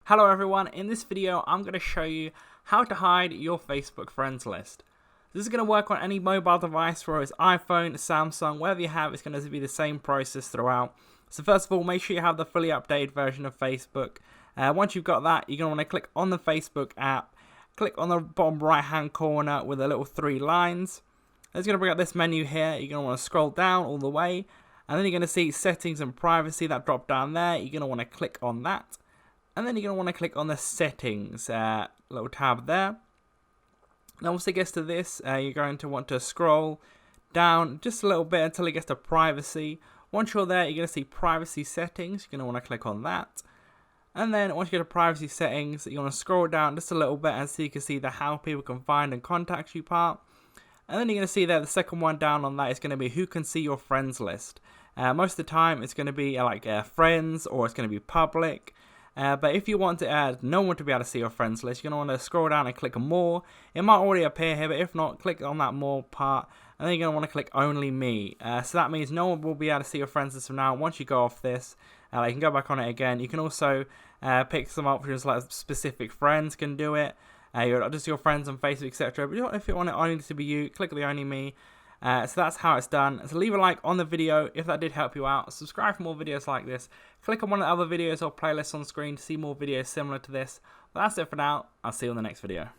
Hello everyone, in this video I'm going to show you how to hide your Facebook friends list. This is going to work on any mobile device, whether it's iPhone, Samsung, whatever you have, it's going to be the same process throughout. So first of all, make sure you have the fully updated version of Facebook. Once you've got that, you're going to want to click on the Facebook app, click on the bottom right hand corner with the little 3 lines. It's going to bring up this menu here. You're going to want to scroll down all the way, and then you're going to see settings and privacy, that drop down there. You're going to want to click on that. And then you're going to want to click on the settings little tab there. Now once it gets to this, you're going to want to scroll down just a little bit until it gets to privacy. Once you're there, you're going to see privacy settings. You're going to want to click on that. And then once you get to privacy settings, you want to scroll down just a little bit and so you can see the how people can find and contact you part. And then you're going to see there the second one down on that is going to be who can see your friends list. Most of the time it's going to be like friends, or it's going to be public. But if you want to add no one to be able to see your friends list, you're going to want to scroll down and click more. It might already appear here, but if not, click on that more part. And then you're going to want to click only me. So that means no one will be able to see your friends list from now. Once you go off this, you can go back on it again. You can also pick some options like specific friends can do it. Just your friends on Facebook, etc. But if you want it only to be you, click the only me. So that's how it's done. So leave a like on the video if that did help you out. Subscribe for more videos like this. Click on one of the other videos or playlists on screen to see more videos similar to this. But that's it for now. I'll see you on the next video.